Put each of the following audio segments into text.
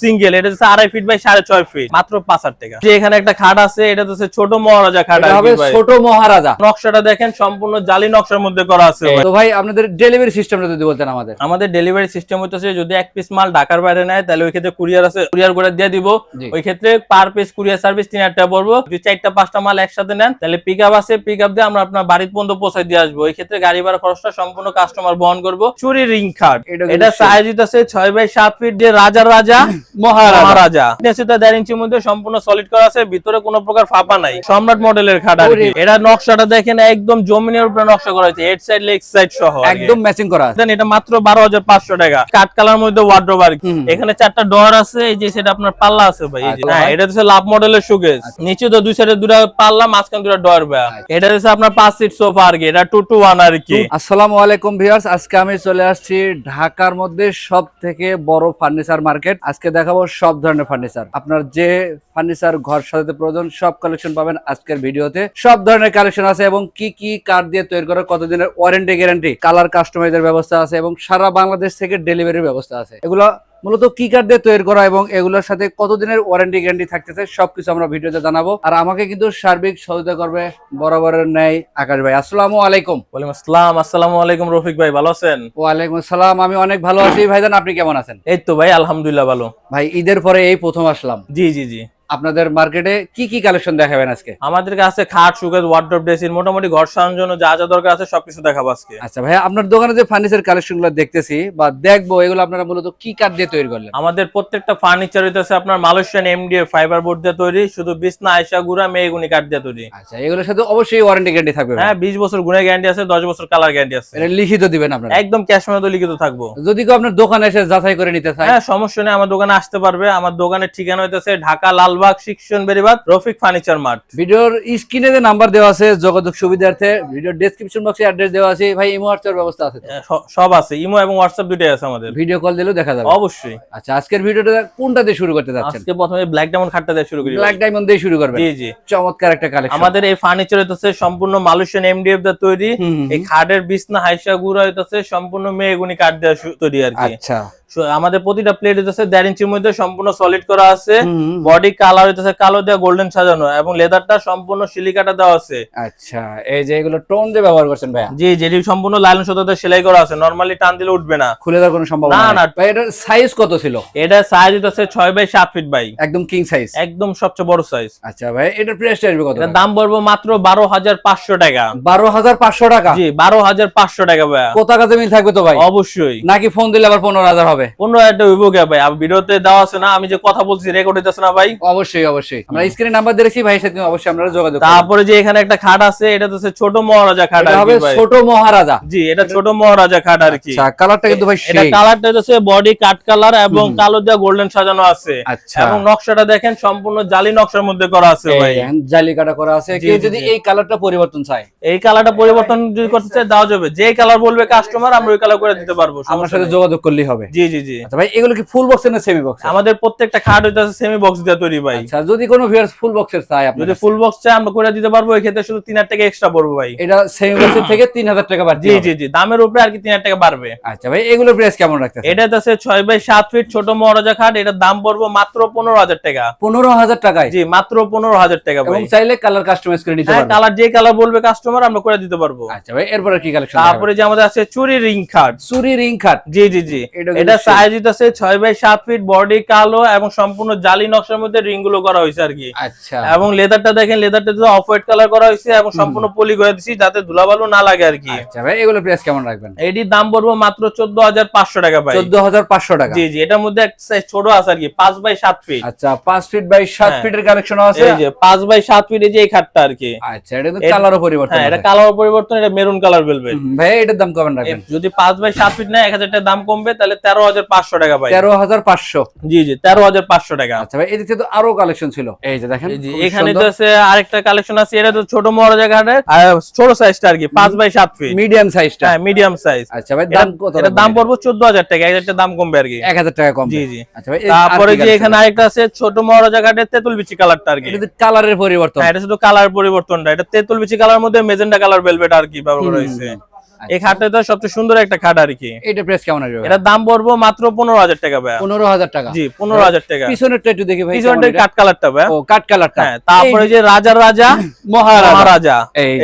Single, এটা হচ্ছে 2.5 feet by 6.5 fit, মাত্র 5,000 টাকা। যে এখানে একটা খাট আছে, এটা হচ্ছে ছোট মহারাজা খাট। ছোট মহারাজা নকশাটা দেখেন, সম্পূর্ণ জালি নকশার মধ্যে করা আছে। তো ভাই আপনাদের ডেলিভারি সিস্টেমটা যদি বলতেন আমাদের। আমাদের ডেলিভারি সিস্টেম হচ্ছে যদি এক পিস মাল ঢাকার বাইরে নেয় তাহলে ওই ক্ষেত্রে কুরিয়ার আছে, কুরিয়ার করে দিয়ে দিব। ওই ক্ষেত্রে পার পিস কুরিয়ার সার্ভিস 3,000 টাকা পড়বো। যদি 4টা-5টা মাল একসাথে নেন তাহলে পিকআপ আছে, পিকআপ দিয়ে আমরা আপনার বাড়ির পর্যন্ত পৌঁছে দিয়ে আসবো। ওই ক্ষেত্রে গাড়ি ভাড়া খরচটা সম্পূর্ণ কাস্টমার বহন করবো। চুরি রিং খাট, এটা সাইজ হচ্ছে 6x7 ফিট, যে রাজা মহারাজা। এটা 1.5 ইঞ্চির মধ্যে সম্পূর্ণ সলিড করা আছে, ভিতরে কোনো প্রকার ফাঁপা নাই। সম্রাট মডেলের খাট আর কি। এটা নকশাটা দেখেন একদম জমিনের উপরে নকশা করা হয়েছে, হেড সাইড লেগ সাইড সহ একদম ম্যাচিং করা আছে। এটা মাত্র 12,500 টাকা। কাট কালার মধ্যে ওয়ার্ড্রোব আর কি। এখানে 4টা ডোর আছে, এই যে সেটা আপনার পাল্লা আছে ভাই। এই যে হ্যাঁ, এটা হচ্ছে লাভ মডেলের শোকেস। নিচে তো দুই সাইডে দুটো পাল্লা, মাঝখানে দুটো ডোর ভাই। এটা হচ্ছে আপনার 5 সিট সোফা আর কি। এটা 2-to-1 আর কি। আসসালামু আলাইকুম ভিউয়ার্স, আজকে আমি চলে আসছি ঢাকার মধ্যে সবথেকে বড় ফার্নিচার মার্কেট। আজকে দেখাবো সব ধরনের ফার্নিচার। আপনার যে ফার্নিচার ঘর সাজাতে প্রয়োজন সব কালেকশন পাবেন আজকের ভিডিওতে। সব ধরনের কালেকশন আছে এবং কি কি কাঠ দিয়ে তৈরি করা, কতদিনের ওয়ারেন্টি গ্যারান্টি, কালার কাস্টমাইজের ব্যবস্থা আছে এবং সারা বাংলাদেশ থেকে ডেলিভারির ব্যবস্থা আছে। এগুলো মূলত কি কাঠ দিয়ে তৈরি করা এবং এগুলোর সাথে কতদিনের ওয়ারেন্টি গ্যারান্টি থাকতেছে সবকিছু আমরা ভিডিওতে জানাবো। আর আমাকে কিন্তু সার্বিক সহযোগিতা করবে বরাবরের ন্যায় আকাশ ভাই। আসসালামু আলাইকুম। ওয়ালাইকুম আসসালাম। আসসালামু আলাইকুম রফিক ভাই, ভালো আছেন? ওয়ালাইকুম আসসালাম, আমি অনেক ভালো আছি ভাইজান, আপনি কেমন আছেন? এই তো ভাই আলহামদুলিল্লাহ ভালো। ভাই ঈদের পরে এই প্রথম আসলাম। জি জি জি। আপনাদের মার্কেটে কি কি কালেকশন দেখাবেন আজকে? আমাদের কাছে খাট, শোকেস, ওয়ার্ড্রোব, ড্রেসিং, মোটামুটি ঘর সাজানোর জন্য যা যা দরকার আছে সবকিছু দেখাবো আজকে। আচ্ছা ভাই, আপনার দোকানে যে ফার্নিচার কালেকশন গুলো দেখতেছি বা দেখবো, এগুলো আপনারা মূলত কি কাঠ দিয়ে তৈরি করলেন? আমাদের প্রত্যেকটা ফার্নিচার হইতেছে আপনার মালয়েশিয়ান এমডিএফ ফাইবার বোর্ড দিয়ে তৈরি, শুধু বিছনা, আয়সা, গুড়া, মেহগুনি কাঠ দিয়ে তৈরি। আচ্ছা, এগুলোর সাথে অবশ্যই ওয়ারেন্টি গ্যারান্টি থাকবে? হ্যাঁ, 20 বছর গুণের গ্যারান্টি আছে, 10 বছর কালার গ্যারান্টি আছে। এটা লিখিত দিবেন আপনারা? একদম ক্যাশ মেমো লিখিত থাকবো। যদি কেউ আপনার দোকানে এসে যাচাই করে নিতে চায়? হ্যাঁ, সমস্যা নেই, আমার দোকানে আসতে পারবে। আমার দোকানের ঠিকানা হইতেছে Dhaka Lalbagh section Beribadh, Rafiq furniture mart. ভিডিওর স্ক্রিনে যে নাম্বার দেওয়া আছে যোগাযোগ সুবিধার্থে, ভিডিওর ডেসক্রিপশন বক্সে অ্যাড্রেস দেওয়া আছে। ভাই ইমো হোয়াটসঅ্যাপ ব্যবস্থা আছে? সব আছে, ইমো এবং হোয়াটসঅ্যাপ দুটোই আছে আমাদের। ভিডিও কল দিলেও দেখা যাবে? অবশ্যই। আচ্ছা, আজকের ভিডিওটা কোনটা দিয়ে শুরু করতে যাচ্ছেন? আজকে প্রথমে ব্ল্যাক ডায়মন্ড খাটটা দিয়ে শুরু করি। ব্ল্যাক ডায়মন্ড দিয়ে শুরু করবেন? জি জি। চমৎকার একটা কালেকশন। আমাদের এই ফার্নিচার হইতেছে সম্পূর্ণ মালয়েশিয়ান এমডিএফ দিয়ে তৈরি। এই খাটের বিছনা, হাইসা, গুড়া হইতেছে সম্পূর্ণ মেহগুনি কাঠ দিয়ে তৈরি আর কি। আচ্ছা, আমাদের প্রতিটা প্লেট হইতেছে 1.5 ইঞ্চির মধ্যে সম্পূর্ণ সলিড করা আছে। বডি কালার হইতেছে কালো দিয়ে গোল্ডেন সাজানো এবং লেদারটা সম্পূর্ণ সিলিকাটা দেওয়া আছে। আচ্ছা, এই যে এগুলো টোন দিয়ে ব্যবহার করছেন ভাই? জি, যেটি সম্পূর্ণ লাইলন সুতা দিয়ে সেলাই করা আছে, নরমালি টান দিলে উঠবে না, খুলে দেওয়ার কোনো সম্ভাবনা না। ভাই এটার সাইজ কত ছিল? এটা সাইজ হইতেছে 6x7 ফিট ভাই, একদম কিং সাইজ, একদম সবচেয়ে বড় সাইজ। আচ্ছা ভাই, এটার প্রাইস আসবে কত? এটার দাম পড়বে মাত্র 12,500 টাকা। 12,500 টাকা? জি, 12,500 টাকা ভাই। কত টাকা মিল থাকবে তো ভাই? অবশ্যই। নাকি ফোন দিলে আবার 15,000 হবে? 15,000 টাকা হইব কে ভাই? ভিডিওতে দেওয়া আছে না, আমি যে কথা বলছি রেকর্ড হইতেছে না ভাই? অবশ্যই অবশ্যই, আমরা স্ক্রিনে নাম্বার দিয়েছি ভাই, সাথে অবশ্যই আপনারা যোগাযোগ করুন। তারপরে যে এখানে একটা খাট আছে, এটা হচ্ছে ছোট মহারাজা খাট আর কি ভাই। ছোট মহারাজা? জি, এটা ছোট মহারাজা খাট আর কি। আচ্ছা, কালারটা কিন্তু ভাই এটা কালারটা হচ্ছে বডি কাট কালার এবং কালো দিয়ে গোল্ডেন সাজানো আছে। আচ্ছা, এবং নকশাটা দেখেন সম্পূর্ণ জালি নকশার মধ্যে করা আছে ভাই, জালি কাটা করা আছে। কেউ যদি এই কালারটা পরিবর্তন চায়, এই কালারটা পরিবর্তন যদি করতে চায় দেওয়া যাবে। যে কালার বলবে কাস্টমার আমরা ওই কালার করে দিতে পারবো, আমার সাথে যোগাযোগ করলেই হবে। জি জি জি। আচ্ছা ভাই, এগুলো কি ফুল বক্স না সেমি বক্স? আমাদের প্রত্যেকটা খাট হইতাছে সেমি বক্স দিয়ে তৈরি ভাই। আচ্ছা, যদি কোনো ভিউয়ার্স ফুল বক্সের চায়, আপনি যদি ফুল বক্স চায় আমরা করে দিতে পারবো। এই ক্ষেত্রে শুধু 3,000 টাকা এক্সট্রা পড়বে ভাই। এটা সেমি বক্সের থেকে 3,000 টাকা বাড়বে? জি জি জি, দামের উপরে আর কি 3,000 টাকা বাড়বে। আচ্ছা ভাই, এগুলোর প্রাইস কেমন রাখতেছেন? এটা হচ্ছে 6x7 ফিট ছোট মহারাজা খাট, এটার দাম পড়বে মাত্র 15,000 টাকা। 15,000 টাকায়? জি, মাত্র 15,000 টাকা ভাই। এবং চাইলে কালার কাস্টমাইজ করে নিতে পারবেন? কালার যে কালার বলবে কাস্টমার আমরা করে দিতে পারবো। আচ্ছা ভাই, এরপরে কি কালেকশন? তারপরে যে আমাদের আছে চুরি রিং খাট। চুরি রিং খাট? জি জি জি। এটা সাইজ হইতাছে 6x7 ফিট, বডি কালো এবং সম্পূর্ণ জালি নকশার মধ্যে রিং গুলো করা হয়েছে আর কি। আচ্ছা, এবং লেদারটা দেখেন, লেদারটা অফ হোয়াইট কালার করা হয়েছে এবং সম্পূর্ণ পলি করে দিয়েছি যাতে ধুলাবালু না লাগে আর কি। আচ্ছা ভাই, এগুলো প্রাইস কেমন রাখবেন? এটির দাম পড়বে মাত্র 14,500 টাকা ভাই। 14,500 টাকা? জি জি। এটার মধ্যে একটা সাইজ ছোট আছে আর কি, 5x7 ফিট। আচ্ছা, 5 ফিট বাই 7 ফিটের কালেকশন আছে? এই যে 5x7 ফিট, এই যে এই খাটটা আর কি। আচ্ছা, এটা তো কালারও পরিবর্তন? হ্যাঁ, এটা কালার পরিবর্তন, এটা মেরুন কালার ভেলভেট ভাই। এটার দাম কেমন রাখবেন? যদি 5x7 ফিট নেয় 1,000 টাকা দাম কমবে, তাহলে 13,500 টাকা ভাই। 13,500? জি জি, 13,500 টাকা। আচ্ছা ভাই, এদিকে তো আরো কালেকশন ছিল, এই যে দেখেন এখানে তো আছে আরেকটা কালেকশন আছে। এটা তো ছোট মহারাজা খাটের ছোট সাইজটা আর কি, 5x7 ফিট, মিডিয়াম সাইজটা? হ্যাঁ, মিডিয়াম সাইজ। আচ্ছা ভাই, দাম কত? এটা দাম পড়বে 14,000 টাকা, 1,000 টাকা দাম কমবে আর কি। 1,000 টাকা কম? জি জি। আচ্ছা ভাই, তারপরে যে এখানে আরেকটা আছে ছোট মহারাজা খাটের তেতুল বিচি কালারটা আর কি। এটা কালারের পরিবর্তন? হ্যাঁ, এটা শুধু কালার পরিবর্তনটা। এটা তেতুল বিচি কালার মধ্যে মেজেন্টা কালার ভেলভেট আর কি ব্যবহার করা হয়েছে। এই খাটটা তো সবচেয়ে সুন্দর একটা খাট আর কি। এটা প্রাইস কেমন আসবে? এটার দাম পড়বো মাত্র 15,000 টাকা ভাই। 15,000 টাকা? জি 15,000 টাকা। পিছনেরটা একটু দেখি ভাই। পিছনেরটা কাট কালারটা ভাই। ও কাট কালারটা। হ্যাঁ, তারপরে যে রাজার রাজা মহারাজা,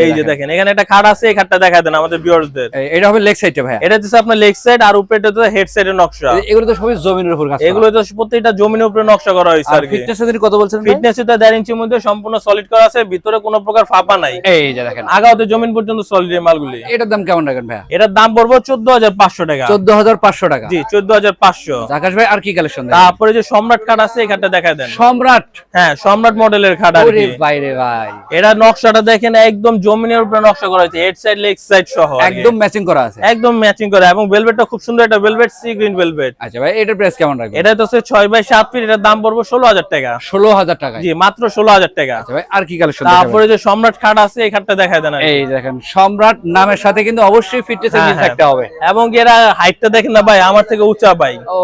এই যে দেখেন এখানে একটা খাট আছে, এই খাটটা দেখায় দেন আমাদের ভিউয়ারদের। এটা হবে লেগ সাইডে ভাই? এটা হচ্ছে আপনার লেগ সাইড, আর উপরেটা তো হেড সাইডের নকশা। এগুলো তো সবই জমিনের উপর কাজ করা। এগুলো তো প্রত্যেকটা জমিনের উপরে নকশা করা হয়েছে আর কি। ফিটনেস এর কত বলছেন ভাই? ফিটনেস এটা 1.5 ইঞ্চির মধ্যে সম্পূর্ণ সলিড করা আছে, ভিতরে কোনো প্রকার ফাঁপা নাই। এই যে দেখেন আগাতে জমিন পর্যন্ত সলিড এই মালগুলি। এটার দাম কেমন রাখেন ভাই? এটার দাম পড়বে 14,500 টাকা। 14,500 টাকা? জি 14,500। আকাশ ভাই আর কি কালেকশন দেন? তারপরে যে সম্রাট খাট আছে, এই খাটটা দেখায় দেন। সম্রাট? হ্যাঁ, সম্রাট মডেলের খাট আর ওরে কি। ভাই রে ভাই, এটা নকশাটা দেখেন একদম জমিনের উপরে নকশা করা হয়েছে, হেড সাইড লেগ সাইড সহ একদম ম্যাচিং করা আছে। একদম ম্যাচিং করা, এবং ভেলভেটটা খুব সুন্দর, একটা ভেলভেট সি গ্রিন ভেলভেট। আচ্ছা ভাই, এটার প্রাইস কেমন রাখবেন? এটা তো 6x7 ফিট, এটার দাম পড়বে 16,000 টাকা। 16,000 টাকা? জি মাত্র 16,000 টাকা। আচ্ছা ভাই আর কি কালেকশন? তারপরে যে সম্রাট খাট আছে, এই খাটটা দেখায় দেন। এই দেখেন সম্রাট নামের সাথে কিন্তু অবশ্যই ফিটনেস এর মিল থাকতে হবে, এবং এরা হাইটটা দেখেন না ভাই, আমার থেকে উঁচা ভাই। ও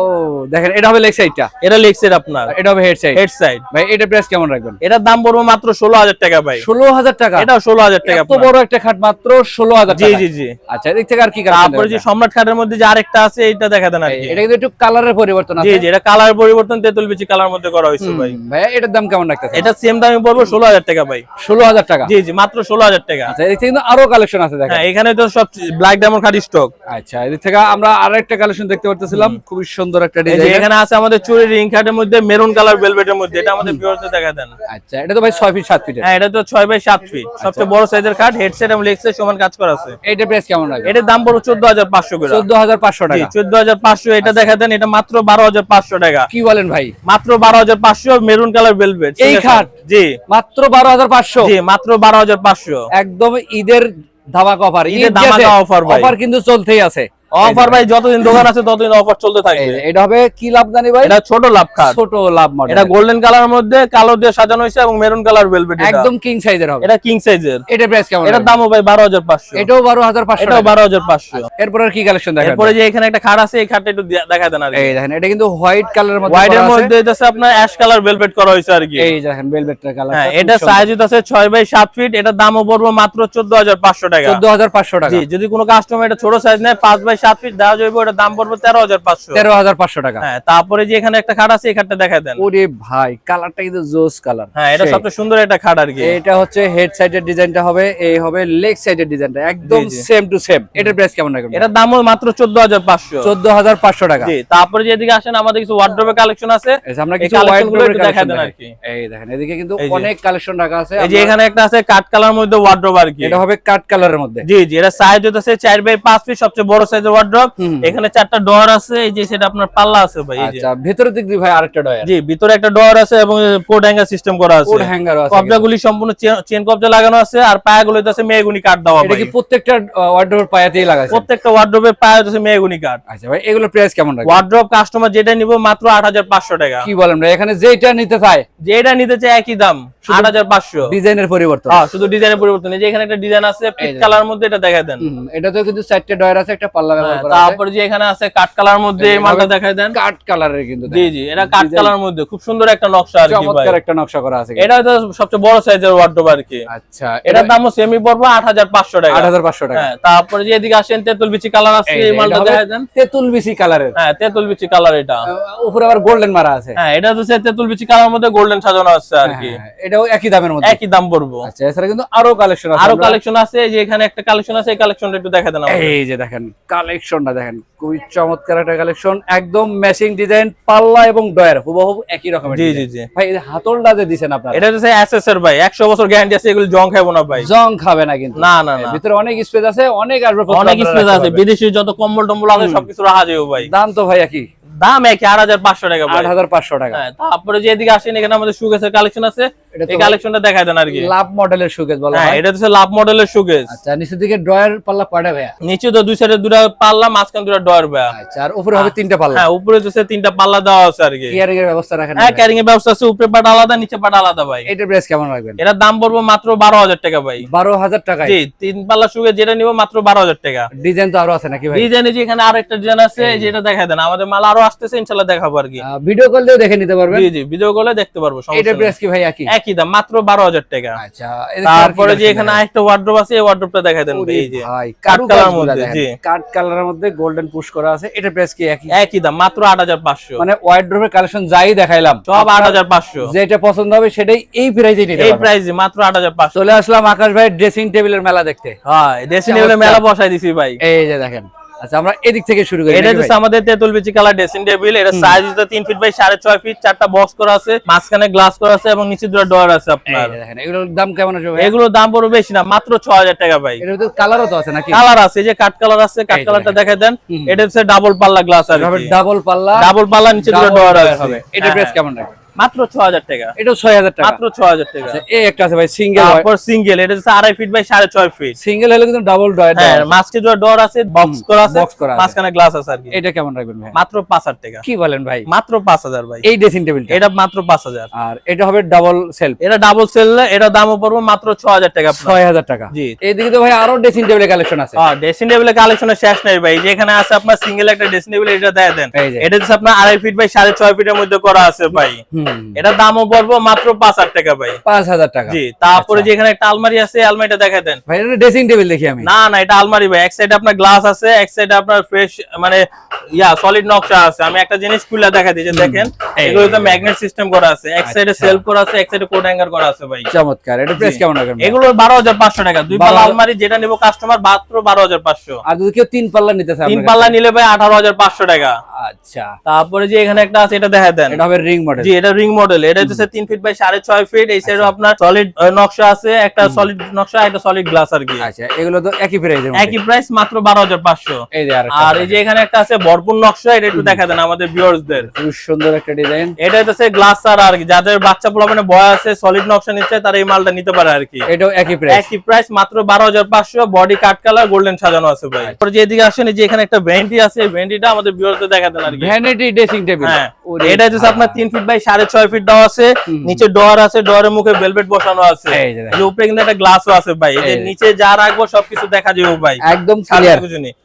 দেখেন এটা হবে লেগ সাইডটা, এটা লেগ সাইড আপনার, এটা হবে হেড সাইড। হেড সাইড ভাই এটার প্রাইস কেমন রাখবেন? এটার দাম পড়বে মাত্র 16,000 টাকা ভাই। 16,000 টাকা? এটাও 16,000 টাকা। এত বড় একটা খাট মাত্র 16,000 জি টাকা? জি জি। আচ্ছা এদিক থেকে আর কি কালেকশন? তারপরে যে সম্রাট খাটের মধ্যে যে আরেকটা আছে, এটা দেখা দেন আর কি। এটা কিন্তু একটু কালারের পরিবর্তন আছে। জি জি, এটা কালার পরিবর্তন তেতুল বিচি কালার মধ্যে করা হয়েছে ভাই। ভাই এটার দাম কেমন রাখতেছেন? এটা সেম দামে পড়বে 16,000 টাকা ভাই। 16,000 টাকা? জি জি মাত্র 16,000 টাকা। আচ্ছা এদিক থেকে কিন্তু আরো কালেকশন আছে দেখেন। হ্যাঁ, এখানে তো সব ব্ল্যাক ডায়মন্ড খাট স্টক। আচ্ছা এদিক থেকে আমরা আরেকটা কালেকশন দেখতে পারতেছিলাম, খুবই সুন্দর একটা এই যে ডিজাইন। এখানে আছে আমাদের চুরি রিং খাটের মধ্যে মেরুন কালার ভেলভেটের মধ্যে, এটা আমাদের ভিউয়ারদের দেখা দেন। আচ্ছা এটা তো ভাই 6 ফিট 7 ফিটের? হ্যাঁ, এটা তো 6x7 ফিট, সবচেয়ে বড় সাইজের খাট, হেড সাইড এবং লেগ সাইড সমান কাজ করা আছে। এইটার প্রাইস কেমন রাখবেন? এটার দাম পড়বে 14,500 করে। 14,500 জি টাকা? 14,500। এটা দেখা দেন, এটা মাত্র 12,500 টাকা। কি বলেন ভাই? মাত্র 12,500, মেরুন কালার ভেলভেট এই খাট? জি মাত্র 12,500? জি মাত্র 12,500। একদম ঈদের ধামাকা অফার। ঈদের ধামাকা অফার ভাই। অফার কিন্তু চলতেই আছে। অফার ভাই, যতদিন দোকান আছে ততদিন অফার চলতে থাকবে। এটা হবে কি লাভদানি ভাই? এটা ছোট লাভ খাট, ছোট লাভ মডেল। এটা গোল্ডেন কালারের মধ্যে কালো দিয়ে সাজানো হয়েছে এবং মেরুন কালার ভেলভেট, একদম কিং সাইজের হবে। এটা কিং সাইজের। এটার প্রাইস কেমন? এটার দামও ভাই 12,500। এটাও 12,500? এটাও 12,500। এরপর আর কি কালেকশন দেখাবেন? এরপরে যে এখানে একটা খাট আছে, এই খাটটা একটু দেখায় দেন আর কি। এই দেখেন এটা কিন্তু হোয়াইট কালারের মধ্যে হোয়াইটের করা আছে। মধ্যে এটা আপনার অ্যাশ কালার ভেলভেট করা হয়েছে আর কি। এই দেখেন ভেলভেটটার কালার। হ্যাঁ, এটা সাইজ আছে 6x7 ফিট, এটার দামও পড়বে মাত্র 14,500 টাকা। 14,500 টাকা? জি, যদি কোনো কাস্টমার এটা ছোট সাইজ নেয় 5x7 ফিট দেওয়া যাবে, ওটার দাম পড়বে 13,500। 13,500 টাকা? হ্যাঁ, তারপরে যে এখানে একটা খাট আছে, এই খাটটা দেখায় দেন। ওরে ভাই কালারটা কিন্তু জোস কালার। হ্যাঁ, এটা সবচেয়ে সুন্দর একটা খাট আর কি। এটা হচ্ছে হেড সাইডের ডিজাইনটা হবে, এই হবে লেগ সাইডের ডিজাইনটা, একদম জি, জি। Same to same. এটার প্রাইস কেমন রাখবেন? এটার দামও মাত্র 14,500। 14,500 টাকা? জি, তারপরে যে এদিকে আসেন, আমাদের কিছু ওয়ার্ড্রোবের কালেকশন আছে। আমরা এই কিছু কালেকশনগুলো ওয়াইড একটু দেখায় দেন আর কি। এই দেখেন এদিকে কিন্তু এই যে। অনেক কালেকশন রাখা আছে। এই যে এখানে একটা আছে কাট কালার মধ্যে ওয়ার্ড্রোব আর কি। এটা হবে কাট কালারের মধ্যে? জি জি, এটা সাইজ হচ্ছে 4x5 ফিট, সবচেয়ে বড় সাইজের ওয়ার্ড্রোব। এখানে 4টা ডোর আছে, এই যে সেটা আপনার পাল্লা আছে ভাই। এই যে আচ্ছা ভিতরের দিক দিয়ে ভাই আরেকটা ডয়ার? জি, ভিতরে একটা ডোর আছে এবং কোড হ্যাঙ্গার সিস্টেম করা আছে। কোড হ্যাঙ্গার আছে? কবজাগুলি সম্পূর্ণ চেন কবজা লাগানো আছে, আর পায়াগুলোতে আছে মেহগুনি কাট দেওয়া এটা ভাই। কি প্রত্যেকটা ওয়ার্ডরোবের পায়াতেই লাগাইছে? প্রত্যেকটা ওয়ার্ড্রোবের পায়ে আছে মেহগুনি কাট। আচ্ছা ভাই এগুলোর প্রাইস কেমন রাখবেন? ওয়ার্ড্রোব কাস্টমার যেটা নিব মাত্র 8,500 টাকা। কি বলেন ভাই, এখানে যেটা নিতে চায় যেটা নিতে চাই একই দাম 8,500। ডিজাইনের পরিবর্তন? হ্যাঁ, শুধু ডিজাইনের পরিবর্তন। এই যে এখানে একটা ডিজাইন আছে পিট কালার মধ্যে, এটা দেখায় দেন। এটা তো কিন্তু 4টে ডয়ার আছে, একটা পাল্লা ব্যবহার করা আছে। তারপরে যে এখানে আছে কাট কালার মধ্যে, এই মালটা দেখায় দেন। কাট কালারের কিন্তু? জি জি, এটা কাট কালার মধ্যে খুব সুন্দর একটা নকশা আর কি ভাই। চমৎকার একটা নকশা করা আছে। এটা তো সবচেয়ে বড় সাইজের ওয়ার্ডরোব আর কি। আচ্ছা এটার দামও সেমি পড়বে 8,500 টাকা। 8,500 টাকা? হ্যাঁ, তারপরে যে এদিকে আসেন তেতুল বিচি কালার আছে, এই মালটা দেখায় দেন। তেতুল বিচি কালারের? হ্যাঁ, তেতুল বিচি কালার এটা। উপরে আবার গোল্ডেন মারা আছে? হ্যাঁ, এটা হচ্ছে তেতুল বিচি কালার মধ্যে গোল্ডেন সাজানো আছে আর কি। এটাও একই দামের মধ্যে? একই দাম পড়বো। আচ্ছা এছাড়া কিন্তু আরো কালেকশন আছে? আরো কালেকশন আছে, এই যে এখানে একটা কালেকশন আছে, এই কালেকশনটা একটু দেখা দেন আমাদের। এই যে দেখেন কালেকশনটা দেখেন, খুবই চমৎকার একটা কালেকশন, একদম ম্যাচিং ডিজাইন, পাল্লা এবং ডয়ার হুবহু একই রকমের। জি জি জি। ভাই এই হাতলটা যে দিবেন আপনারা, এটা হচ্ছে এসএস এর ভাই, 100 বছর গ্যারান্টি আছে, এগুলো জং খাবো না ভাই। জং খাবে না কিন্তু? না না না, ভিতরে অনেক স্পেস আছে, অনেক আসবাবপত্র অনেক আপনারা স্পেস রাখতে আছে, পারবেন। বিদেশি যত কম্বল টম্বল আছে সবকিছু রাখা যাবে ভাই। দাম তো ভাই একই? দাম একই, 8,500 টাকা ভাই। 8,500 টাকা? হ্যাঁ, তারপরে যে এদিকে আসেন, এখানে আমাদের সুগেসের কালেকশন আছে, এটা তো এই কালেকশনটা দেখায় দেন আর কি। লাভ মডেলের শোকেস বলা হ্যাঁ, হয়? এটা হচ্ছে লাভ মডেলের সুগেস। আচ্ছা নিচের দিকে ডয়ার পাল্লা কয়টা ভাইয়া? নিচে তো দুই সাইডে দুটা পাল্লা, মাঝখানে দুটা ডয়ার ভাই। আচ্ছা আর উপরে হবে 3টা পাল্লা? হ্যাঁ, উপরে হচ্ছে 3টা পাল্লা দেওয়া আছে আর কি। ক্লিয়ারিং এর ব্যবস্থা রাখেন? হ্যাঁ, ক্যারিং এর ব্যবস্থা আছে, উপরে পাট আলাদা, নিচে পাট আলাদা ভাই। এটার প্রাইস কেমন রাখবেন? এটার দাম পড়বে মাত্র 12,000 টাকা ভাই। 12,000 টাকা? জি, 3 পাল্লা সুগেস যেটা নিব মাত্র 12,000 টাকা। ডিজাইন তো আরো আছে নাকি ভাই? ডিজাইনে যে এখানে আরেকটা ডিজাইন আছে, যেটা দেখায় দেন। আমাদের মাল আরো আসতেছে, ইনশাআল্লাহ দেখাবো আর কি। ভিডিও কল দিয়েও দেখে নিতে পারবেন? জি জি, ভিডিও কলে দেখতে পারবো, সমস্যা এটার নেই। প্রাইস কি ভাই একই? একই দাম মাত্র 12,000 টাকা। আচ্ছা, তারপরে যে এখানে আরেকটা ওয়ার্ড্রোব আছে, এই ওয়ার্ড্রোবটা দেখাই দেন এই যে কাট কালার মধ্যে। জি, কাট কালারের মধ্যে গোল্ডেন পুশ করা আছে। এটা প্রাইস কি একই দাম মাত্র 8,500। মানে ওয়ার্ড্রোবের কালেকশন যাই দেখাইলাম সব 8,500, যেটা পছন্দ হবে সেটাই এই প্রাইসে নিতে এই পারবেন। প্রাইসে মাত্র 8,500। চলে আসলাম আকাশ ভাই ড্রেসিং টেবিলের মেলা দেখতে। হ্যাঁ, ড্রেসিং টেবিলের মেলা বসাই দিছি ভাই। এই যে দেখেন, আচ্ছা আমরা এদিক থেকে শুরু করি। এটা হচ্ছে আমাদের তেতুল বিচি কালার ড্রেসিং টেবিল। এটা সাইজ হচ্ছে 3 ফিট বাই 6.5 ফিট, 4টা বক্স করা আছে, মাঝখানে গ্লাস করা আছে এবং নিচে দুটো ডোর আছে আপনার। এই যে দেখেন, এগুলোর দাম কেমন আছে ভাই? এগুলোর দাম বড় বেশি না, মাত্র 6,000 টাকা ভাই। এর ভিতরে কালারও তো আছে নাকি? কালার আছে, যে কাট কালার আছে, কাট কালারটা দেখাই দেন। এটা হচ্ছে ডাবল পাল্লা গ্লাস আর কি, ডাবল পাল্লা, ডাবল পাল্লা, নিচে দুটো ডোর আছে। এটা প্রাইস কেমন রাখবেন? মাত্র 6,000 টাকা। এটাও 6,000 টাকা, মাত্র 6,000 টাকা। আচ্ছা এই একটা আছে ভাই সিঙ্গেল, তারপর সিঙ্গেল, এটা হচ্ছে 2.5 ফিট বাই 6.5 ফিট। সিঙ্গেল হলে কিন্তু ডাবল ডয়ার। হ্যাঁ, মাঝখানে দুটো ডোর আছে, বক্স করা আছে, বক্স করা আছে, মাঝখানে গ্লাস আছে আর কি। এটা কেমন রাখবেন ভাই? মাত্র 5,000 টাকা। কি বলেন ভাই? মাত্র 5,000 ভাই এই ড্রেসিং টেবিলটা? এটা মাত্র 5,000। আর এটা হবে ডাবল সেলফ, এটা ডাবল সেল, এটা দামও পড়বে মাত্র 6,000 টাকা আপনার। 6,000 টাকা। জি। এইদিকে তো ভাই আরো ড্রেসিং টেবিলের কালেকশন আছে। হ্যাঁ, ড্রেসিং টেবিলের কালেকশনের শেষ নাই ভাই। যেখানে আছে আপনার সিঙ্গেল একটা ড্রেসিং টেবিল, এটা দেয় দেন। এই যে এটা হচ্ছে আপনার 2.5 ফিট বাই 6.5 ফিটের মধ্যে করা আছে ভাই। এটা দামও পড়বে মাত্র 5,000 টাকা ভাই। 5,000 টাকা। জি। তারপরে যে এখানে একটা আলমারি আছে, আলমারিটা দেখাই দেন ভাই এটা ড্রেসিং টেবিল দেখি আমি। না না, এটা আলমারি ভাই। এক সাইডে আপনার গ্লাস আছে, এক সাইডে আপনার ফ্রেশ মানে সলিড নকশা আছে। আমি একটা জিনিস খুলে দেখা দিই, যে দেখেন এগুলোতে ম্যাগনেট সিস্টেম করা আছে, এক সাইডে সেলফ করা আছে, এক সাইডে কোড হ্যাঙ্গার করা আছে ভাই। চমৎকার। এটা প্রাইস কেমন রাখবেন? এগুলো 12,500 টাকা। দুই পাল্লা আলমারি যেটা নেব কাস্টমার মাত্র 12,500। আর যদি কেউ তিন পাল্লা নিতে চায়? 3 পাল্লা নিলে ভাই 18,500 টাকা। আচ্ছা। তারপরে যে এখানে একটা আছে, এটা দেখা দেন। এটা হবে রিং মডেল। জি, এটা রিং মডেল। এটা হচ্ছে 3 ফিট বাই 6.5 ফিট। এই সাইডে আপনার সলিড নকশা আছে, একটা সলিড নকশা, একটা সলিড গ্লাস আর কি। আচ্ছা, এগুলো তো একই প্রাইসের মধ্যে? একই প্রাইস, মাত্র 12,500। এই যে আর এই যে এখানে একটা আছে ভরপুর নকশা, এটা একটু দেখা দেন আমাদের ভিউয়ার্সদের। খুব সুন্দর একটা ডিজাইন। এটা হচ্ছে গ্লাস আর কি, যাদের বাচ্চা পোলাপানে ভয় আছে, সলিড নকশা নিচ্ছে, তারা এই মালটা নিতে পারে আর কি। এটাও একই প্রাইস? একই প্রাইস, মাত্র 12,500। বডি কাট কালার, গোল্ডেন সাজানো আছে ভাই। তারপরে যে এদিকে আসেন, যে এখানে একটা ভ্যানিটি আছে, এই ভ্যানিটিটা আমাদের ভিউয়ারদের দেখা দেন আর কি। Vanity dressing table. হ্যাঁ, এটা হচ্ছে আপনার 3 ফিট বাই 6.5 ফিট দেওয়া আছে, নিচে ডোর আছে, ডোরের মুখে ভেলভেট বসানো আছে। এই যে দেখেন, এই উপরে কিন্তু একটা গ্লাসও আছে ভাই। এই যে নিচে যা রাখবো সবকিছু দেখা যাবে ভাই, একদম ক্লিয়ার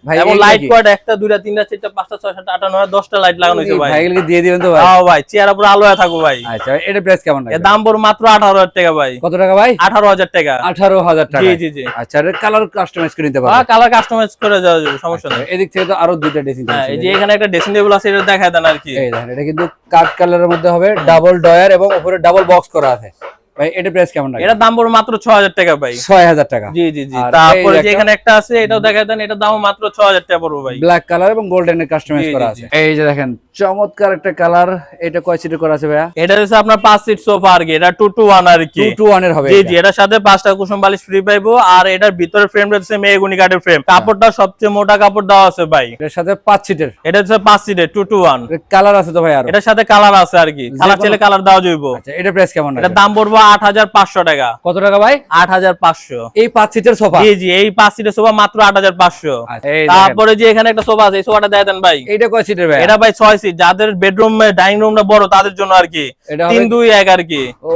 ভাই। এবং লাইট কোয়াড 1টা 2টা 3টা 4টা 5টা 6টা 7টা 8টা 9টা 10টা লাইট লাগানো হয়েছে ভাই। ভাই এগুলো দিয়ে দিবেন তো ভাই? হ্যাঁ ভাই, চেয়ার উপরে আলো হয়ে থাকো ভাই। আচ্ছা, এটা প্রাইস কেমন এর রাখবেন? দাম পড়বে মাত্র 18,000 টাকা ভাই। কত টাকা ভাই? 18,000 টাকা। 18,000 টাকা। জি জি জি। আচ্ছা, এর কালার কাস্টমাইজ করে নিতে হ্যাঁ, পারবেন? কালার কাস্টমাইজ করে দেওয়া যাবে, সমস্যা নেই। এদিক থেকে তো আরো দুইটা ড্রেসিং হ্যাঁ, টেবিল। এই যে এখানে একটা ড্রেসিং টেবিল আছে, এটা দেখায় দেন আর কি। এই দেখেন, এটা কিন্তু কাট কালারের মধ্যে হবে, ডাবল ডয়ার এবং উপরে ডাবল বক্স করা আছে। ভাই এটা প্রাইস কেমন রাখবেন? এটা দাম পড়বে মাত্র 6,000 টাকা ভাই। 6,000 টাকা। জি জি জি। আর তারপরে এই যে এখানে একটা আছে, এটাও দেখায় দেন। এটা দাম মাত্র 6,000 টাকা পড়বে ভাই। ব্ল্যাক কালার এবং গোল্ডেন এর কাস্টমাইজ জি, করা জি, আছে। জি। এই যে দেখেন, চমৎকার একটা কালার। এটা কয় সিটের করা আছে ভাইয়া? এটা হচ্ছে আপনার 5 সিট সোফা আর কি। এটা 2 to 1 আর কি। 2 to 1 এর হবে? জি জি। এটার সাথে 5টা কুশন বালিশ ফ্রি পাইবো। আর এটার ভিতরে ফ্রেম রয়েছে মেহগনি কাঠের ফ্রেম। কাপড়টা সবচেয়ে মোটা কাপড় দেওয়া আছে ভাই। এর সাথে 5 সিটের? এটা হচ্ছে 5 সিটের 2 to 1। কালার আছে তো ভাই আরো? এটার সাথে কালার আছে আর কি, কালার চাইলে কালার দেওয়া যাইবো। আচ্ছা, এটা প্রাইস কেমন এটার রাখবেন? দাম পড়বে 8,500 টাকা। কত টাকা ভাই? 8,500। এই 5 সিটের সোফা? জি জি, এই 5 সিটের সোফা মাত্র 8,500। আচ্ছা, এই দেখেন। তারপরে যে এখানে একটা সোফা আছে, এই সোফাটা দেয় দেন ভাই। এইটা কয় সিটের ভাই? এটা ভাই 6 সিট, যাদের বেডরুম ডাইনিং রুমটা বড় তাদের জন্য আর কি। এটা 3 2 1 আর কি। ও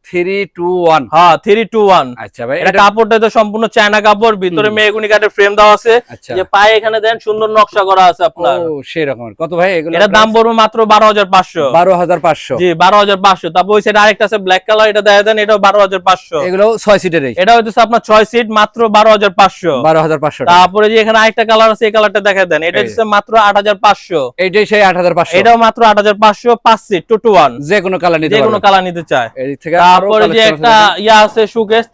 3 2 1। হ্যাঁ, 3 2 1। আচ্ছা ভাই, এটা কাপড়টা তো সম্পূর্ণ চায়না কাপড়, ভিতরে মেহগনি কাঠের ফ্রেম দেওয়া আছে। আচ্ছা। যে পায়ে এখানে দেন সুন্দর নকশা করা আছে আপনার। ও সেই রকমের। কত ভাই এগুলো? এটার দাম পড়বে মাত্র 12,500। 12,500। জি, 12,500। তারপর ওই সাইডে আরেকটা আছে ব্ল্যাক কালার, এটা দেয় দেন। এটাও 12,500। এগুলো 6 সিটের? এটা হচ্ছে আপনার 6 সিট, মাত্র 12,500। 12,500 টাকা। তারপরে যে এখানে আরেকটা কালার আছে, এই কালারটা দেখা দেন। এটা হচ্ছে মাত্র 8,500। এইটাই সেই 8,500? এটাও মাত্র 8,500। 5 সিট 2 to 1। যে কোনো কালার নিতে যে পারবেন? কোনো কালার নিতে চায়। এই থেকে তারপরে যে একটা ইয়া আছে সুকেস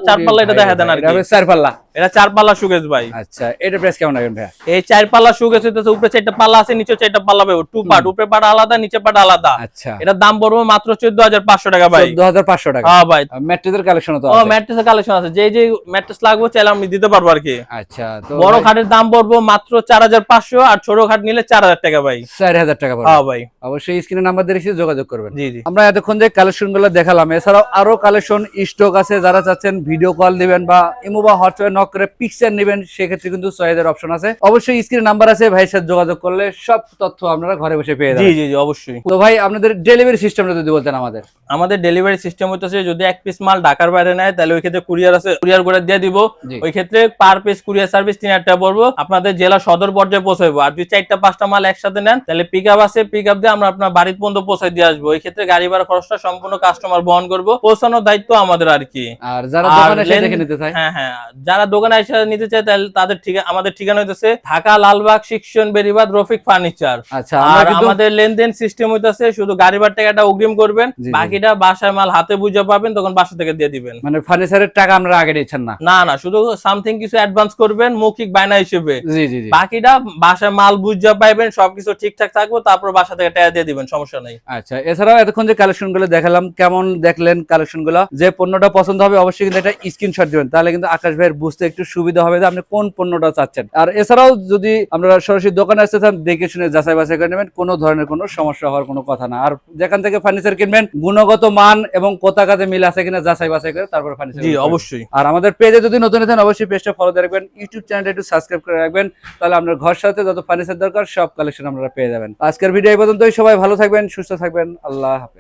4 পাল্লা, এটা দেখা দেন আর এটা কি। 4 পাল্লা? এটা 4 পাল্লা সুকেস ভাই। আচ্ছা, এটা প্রাইস কেমন রাখবেন ভাই? এই 4 পাল্লা সুকেস হইতেছে, উপরে 4টা পাল্লা আছে, নিচে 4টা পাল্লা পাবে। 2 পার্ট, উপরে পার্ট আলাদা, নিচে পার্ট আলাদা। আচ্ছা, এটার দাম পড়বে মাত্র 14,500 টাকা ভাই। 14,500 টাকা? হ্যাঁ ভাই। ম্যাট্রেসের কালেকশন তো ও আছে? ম্যাট্রেসের কালেকশন আছে, যে যে ম্যাট্রেস লাগবে চাইলে আমি দিতে পারবো আর কি। আচ্ছা, তো বড় খাটের দাম পড়বে মাত্র 4,500, আর ছোট খাট নিলে 4,000 টাকা ভাই। 4,000 টাকা পড়বে? হ্যাঁ ভাই। অবশ্যই স্ক্রিনে নাম্বার দিয়ে রেখে যোগাযোগ করবেন। জি জি। আমরা এতক্ষণ যে কালেকশনগুলো দেখালাম, এছাড়াও আরো কালেকশন স্টক আছে। যারা চাচ্ছেন ভিডিও কল দিবেন বা ইমো বা হোয়াটসঅ্যাপে নক করে পিকচার নেবেন, সেক্ষেত্রে কিন্তু চয়েসের অপশন আছে। অবশ্যই স্ক্রিনে নাম্বার আছে, ভাইয়ের সাথে যোগাযোগ করলে সব তথ্য আপনারা ঘরে বসে পেয়ে জি যাবেন। জি জি, অবশ্যই। তো ভাই, আপনাদের ডেলিভারি সিস্টেমটা যদি বলতেন আমাদের। আমাদের ডেলিভারি সিস্টেম হচ্ছে, যদি 1 পিস মাল ঢাকার বাইরে নেয় তাহলে ওই ক্ষেত্রে কুরিয়ার আছে, কুরিয়ার করে দিয়ে দিব। জি। ওই ক্ষেত্রে পার পিস কুরিয়ার সার্ভিস 3,000 টাকা পড়বো, আপনাদের জেলা সদর পর্যায়ে পৌঁছাবো। আর যদি 4টা 5টা মাল একসাথে নেন তাহলে পিকআপ আছে, পিকআপ দিয়ে আমরা আপনার বাড়ির পর্যন্ত পৌঁছায় দিয়ে আসবো। এই ক্ষেত্রে গাড়ি ভাড়া খরচটা সম্পূর্ণ কাস্টমার বহন করবো, পৌঁছানোর দায়িত্ব আমাদের আর কি। আর যারা আর দোকানে এসে লেন- দেখে নিতে চায়, হ্যাঁ হ্যাঁ, যারা দোকানে এসে নিতে চায় তাহলে তাদের আমাদের ঠিকানা হইতেছে ঢাকা লালবাগ শিক্ষণ বেরিবাদ রফিক ফার্নিচার। আচ্ছা আমরা আর কিন্তু আমাদের লেনদেন সিস্টেম হইতেছে শুধু গাড়ি ভাড়া টাকাটা অগ্রিম করবেন, জি, জি। বাকিটা বাসায় মাল হাতে বুঝে পাবেন, তখন বাসা থেকে দিয়ে দিবেন। মানে ফার্নিচারের টাকা আমরা আগে দিচ্ছেন না? না না, শুধু সামথিং কিছু অ্যাডভান্স করবেন মৌখিক বায়না হিসেবে, জি জি জি। বাকিটা বাসায় মাল বুঝে পাইবেন, সবকিছু ঠিকঠাক থাকবে, তারপর বাসা থেকে টাকা দিয়ে দিবেন, সমস্যা নাই। আচ্ছা, এছাড়াও এতক্ষণ যে কালেকশন গুলো দেখালাম, কেমন দেখলেন কালেকশন গুলো? যে পণ্যটা পছন্দ হবে অবশ্যই কিন্তু একটা স্ক্রিনশট দিবেন, তাহলে কিন্তু আকাশ ভাইয়ের বুঝতে একটু সুবিধা হবে যে আপনি কোন পণ্যটা চাচ্ছেন। আর এছাড়াও যদি আপনারা সরাসরি দোকানে আসতে চান, দেখে শুনে যাচাই বাছাই করে নেবেন, কোনো ধরনের কোনো সমস্যা হওয়ার কোনো কথা না। আর যেখান থেকে ফার্নিচার কিনবেন গুণগত মান এবং পতাকাতে মিল আছে কিনা যাচাই বাছাই করে তারপর ফার্নিচার। জি অবশ্যই। আর আমাদের পেজে যদি নতুন আছেন অবশ্যই পেজটা ফলো দিয়ে রাখবেন, ইউটিউব চ্যানেলটা একটু সাবস্ক্রাইব করে রাখবেন, তাহলে আপনার ঘর সাথে যত ফার্নিচার দরকার সব কালেকশন আপনারা পেয়ে যাবেন। আজকের ভিডিও এই পর্যন্তই, সবাই ভালো থাকবেন, সুস্থ থাকবেন, আল্লাহ হাফেজ।